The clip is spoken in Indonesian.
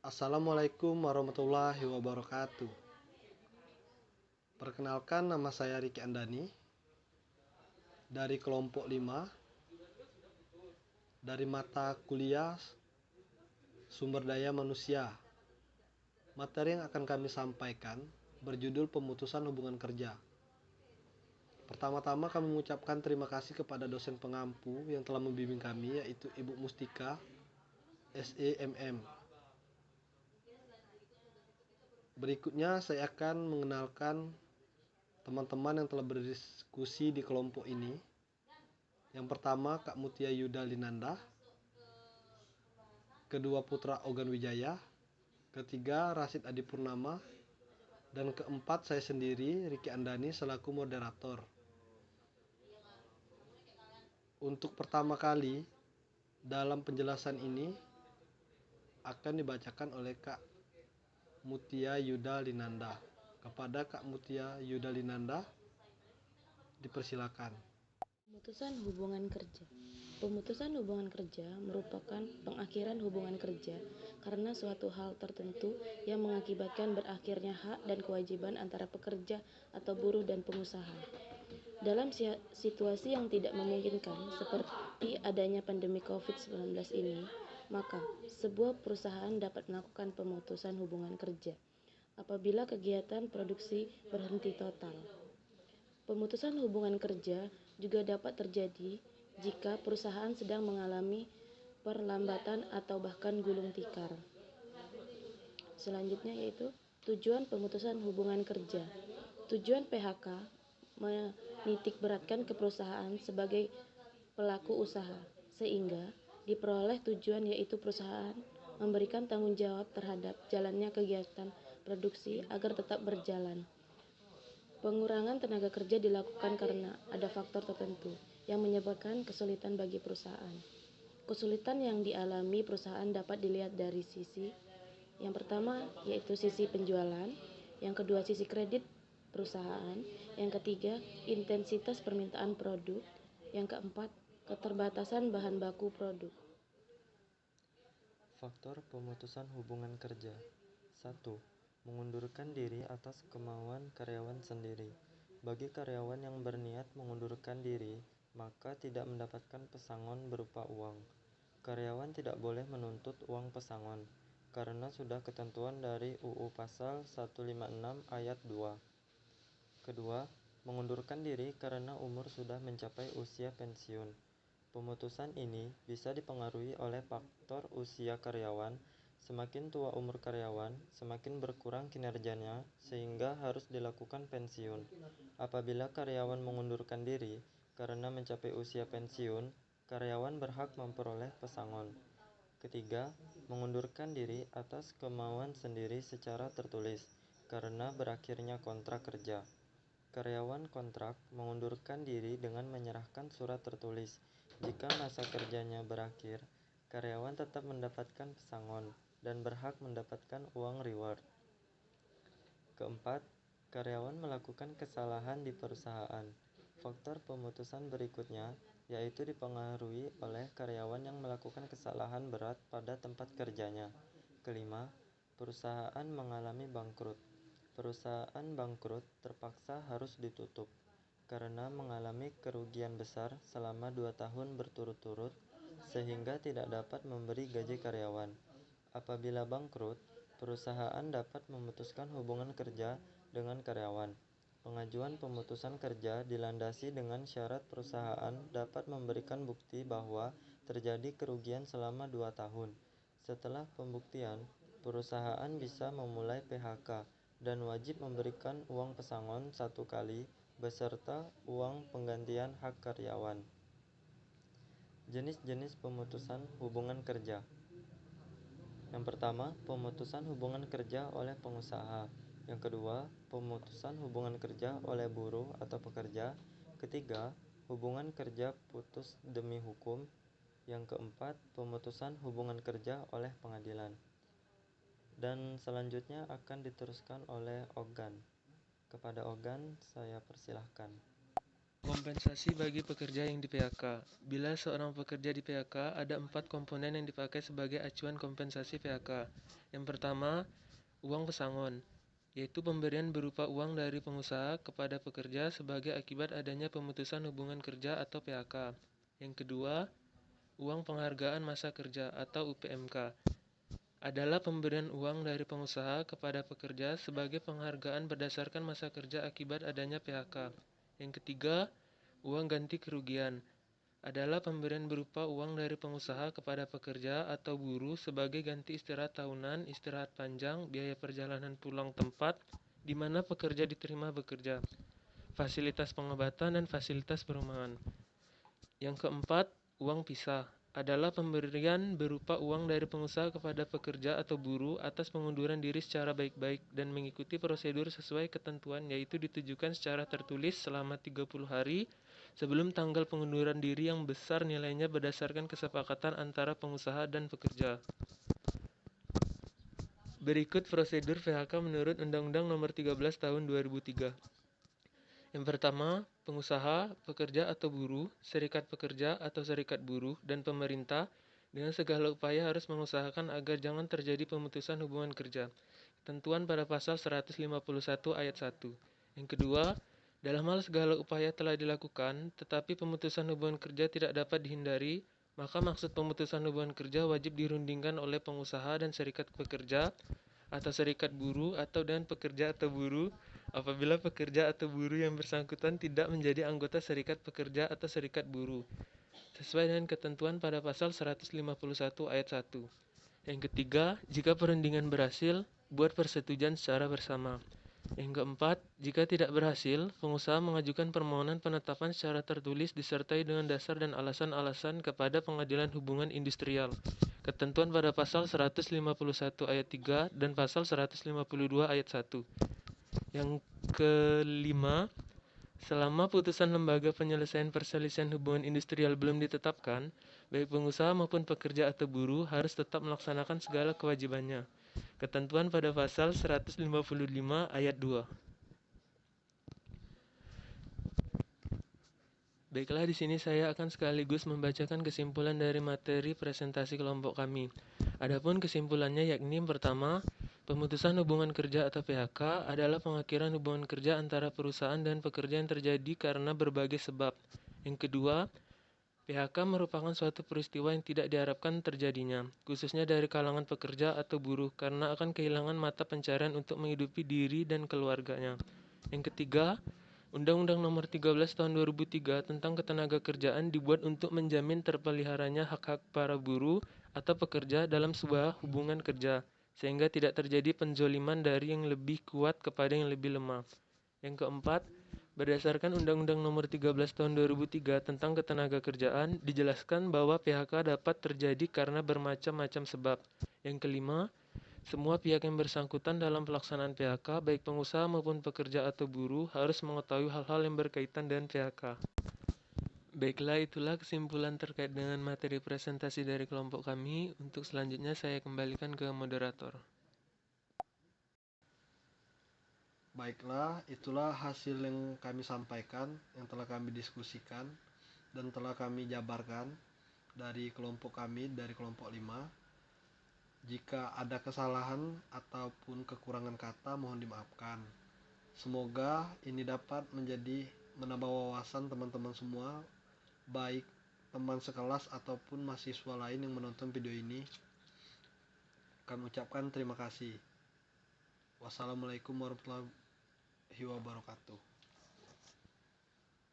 Assalamualaikum warahmatullahi wabarakatuh. Perkenalkan, nama saya Riki Andani dari kelompok 5 dari mata kuliah Sumber Daya Manusia. Materi yang akan kami sampaikan berjudul pemutusan hubungan kerja. Pertama-tama kami mengucapkan terima kasih kepada dosen pengampu yang telah membimbing kami, yaitu Ibu Mustika SEMM. Berikutnya saya akan mengenalkan teman-teman yang telah berdiskusi di kelompok ini. Yang pertama, Kak Mutia Yuda Linanda. Kedua, Putra Ogan Wijaya. Ketiga, Rasid Adi Purnama. Dan keempat, saya sendiri, Riki Andani, selaku moderator. Untuk pertama kali dalam penjelasan ini akan dibacakan oleh Kak Mutia Yuda Linanda. Kepada Kak Mutia Yuda Linanda, dipersilakan. Pemutusan hubungan kerja. Pemutusan hubungan kerja merupakan pengakhiran hubungan kerja karena suatu hal tertentu yang mengakibatkan berakhirnya hak dan kewajiban antara pekerja atau buruh dan pengusaha. Dalam situasi yang tidak memungkinkan seperti adanya pandemi COVID-19 ini, maka sebuah perusahaan dapat melakukan pemutusan hubungan kerja apabila kegiatan produksi berhenti total. Pemutusan hubungan kerja juga dapat terjadi jika perusahaan sedang mengalami perlambatan atau bahkan gulung tikar. Selanjutnya yaitu tujuan pemutusan hubungan kerja. Tujuan PHK menitikberatkan ke perusahaan sebagai pelaku usaha, sehingga diperoleh tujuan yaitu perusahaan memberikan tanggung jawab terhadap jalannya kegiatan produksi agar tetap berjalan. Pengurangan tenaga kerja dilakukan karena ada faktor tertentu yang menyebabkan kesulitan bagi perusahaan. Kesulitan yang dialami perusahaan dapat dilihat dari sisi yang pertama yaitu sisi penjualan, yang kedua sisi kredit perusahaan, yang ketiga intensitas permintaan produk, yang keempat keterbatasan bahan baku produk. Faktor pemutusan hubungan kerja. 1. Mengundurkan diri atas kemauan karyawan sendiri. Bagi karyawan yang berniat mengundurkan diri, maka tidak mendapatkan pesangon berupa uang. Karyawan tidak boleh menuntut uang pesangon, karena sudah ketentuan dari UU Pasal 156 Ayat 2. Kedua, mengundurkan diri karena umur sudah mencapai usia pensiun. Pemutusan ini bisa dipengaruhi oleh faktor usia karyawan. Semakin tua umur karyawan, semakin berkurang kinerjanya sehingga harus dilakukan pensiun. Apabila karyawan mengundurkan diri karena mencapai usia pensiun, karyawan berhak memperoleh pesangon. Ketiga, mengundurkan diri atas kemauan sendiri secara tertulis karena berakhirnya kontrak kerja. Karyawan kontrak mengundurkan diri dengan menyerahkan surat tertulis. Jika masa kerjanya berakhir, karyawan tetap mendapatkan pesangon dan berhak mendapatkan uang reward. Keempat, karyawan melakukan kesalahan di perusahaan. Faktor pemutusan berikutnya yaitu dipengaruhi oleh karyawan yang melakukan kesalahan berat pada tempat kerjanya. Kelima, perusahaan mengalami bangkrut. Perusahaan bangkrut terpaksa harus ditutup karena mengalami kerugian besar selama 2 tahun berturut-turut sehingga tidak dapat memberi gaji karyawan. Apabila bangkrut, perusahaan dapat memutuskan hubungan kerja dengan karyawan. Pengajuan pemutusan kerja dilandasi dengan syarat perusahaan dapat memberikan bukti bahwa terjadi kerugian selama 2 tahun. Setelah pembuktian, perusahaan bisa memulai PHK dan wajib memberikan uang pesangon 1 kali beserta uang penggantian hak karyawan. Jenis-jenis pemutusan hubungan kerja. Yang pertama, pemutusan hubungan kerja oleh pengusaha. Yang kedua, pemutusan hubungan kerja oleh buruh atau pekerja. Ketiga, hubungan kerja putus demi hukum. Yang keempat, pemutusan hubungan kerja oleh pengadilan. Dan selanjutnya akan diteruskan oleh Ogan. Kepada Ogan, saya persilahkan. Kompensasi bagi pekerja yang di PHK. Bila seorang pekerja di PHK, ada 4 komponen yang dipakai sebagai acuan kompensasi PHK. Yang pertama, uang pesangon, yaitu pemberian berupa uang dari pengusaha kepada pekerja sebagai akibat adanya pemutusan hubungan kerja atau PHK. Yang kedua, uang penghargaan masa kerja atau UPMK, adalah pemberian uang dari pengusaha kepada pekerja sebagai penghargaan berdasarkan masa kerja akibat adanya PHK. Yang ketiga, uang ganti kerugian, adalah pemberian berupa uang dari pengusaha kepada pekerja atau buruh sebagai ganti istirahat tahunan, istirahat panjang, biaya perjalanan pulang tempat di mana pekerja diterima bekerja, fasilitas pengobatan dan fasilitas perumahan. Yang keempat, uang pisah, adalah pemberian berupa uang dari pengusaha kepada pekerja atau buruh atas pengunduran diri secara baik-baik dan mengikuti prosedur sesuai ketentuan, yaitu ditujukan secara tertulis selama 30 hari sebelum tanggal pengunduran diri yang besar nilainya berdasarkan kesepakatan antara pengusaha dan pekerja. Berikut prosedur PHK menurut Undang-Undang Nomor 13 Tahun 2003. Yang pertama, pengusaha, pekerja atau buruh, serikat pekerja atau serikat buruh, dan pemerintah dengan segala upaya harus mengusahakan agar jangan terjadi pemutusan hubungan kerja. Ketentuan pada pasal 151 ayat 1. Yang kedua, dalam hal segala upaya telah dilakukan, tetapi pemutusan hubungan kerja tidak dapat dihindari, maka maksud pemutusan hubungan kerja wajib dirundingkan oleh pengusaha dan serikat pekerja atau serikat buruh atau dan pekerja atau buruh apabila pekerja atau buruh yang bersangkutan tidak menjadi anggota serikat pekerja atau serikat buruh sesuai dengan ketentuan pada pasal 151 ayat 1. Yang ketiga, jika perundingan berhasil, buat persetujuan secara bersama. Yang keempat, jika tidak berhasil, pengusaha mengajukan permohonan penetapan secara tertulis disertai dengan dasar dan alasan-alasan kepada Pengadilan Hubungan Industrial. Ketentuan pada pasal 151 ayat 3 dan pasal 152 ayat 1. Yang kelima, selama putusan lembaga penyelesaian perselisihan hubungan industrial belum ditetapkan, baik pengusaha maupun pekerja atau buruh harus tetap melaksanakan segala kewajibannya. Ketentuan pada pasal 155 ayat 2. Baiklah, di sini saya akan sekaligus membacakan kesimpulan dari materi presentasi kelompok kami. Adapun kesimpulannya yakni yang pertama, pemutusan hubungan kerja atau PHK adalah pengakhiran hubungan kerja antara perusahaan dan pekerja yang terjadi karena berbagai sebab. Yang kedua, PHK merupakan suatu peristiwa yang tidak diharapkan terjadinya, khususnya dari kalangan pekerja atau buruh karena akan kehilangan mata pencarian untuk menghidupi diri dan keluarganya. Yang ketiga, Undang-Undang Nomor 13 Tahun 2003 tentang Ketenagakerjaan dibuat untuk menjamin terpeliharanya hak-hak para buruh atau pekerja dalam sebuah hubungan kerja, sehingga tidak terjadi penzoliman dari yang lebih kuat kepada yang lebih lemah. Yang keempat, berdasarkan Undang-Undang Nomor 13 Tahun 2003 tentang Ketenagakerjaan, dijelaskan bahwa PHK dapat terjadi karena bermacam-macam sebab. Yang kelima, semua pihak yang bersangkutan dalam pelaksanaan PHK, baik pengusaha maupun pekerja atau buruh, harus mengetahui hal-hal yang berkaitan dengan PHK. Baiklah, itulah kesimpulan terkait dengan materi presentasi dari kelompok kami. Untuk selanjutnya saya kembalikan ke moderator. Baiklah, itulah hasil yang kami sampaikan, yang telah kami diskusikan dan telah kami jabarkan dari kelompok kami, dari kelompok 5. Jika ada kesalahan ataupun kekurangan kata, mohon dimaafkan. Semoga ini dapat menambah wawasan teman-teman semua, baik teman sekelas ataupun mahasiswa lain yang menonton video ini. Kami ucapkan terima kasih. Wassalamualaikum warahmatullahi wabarakatuh.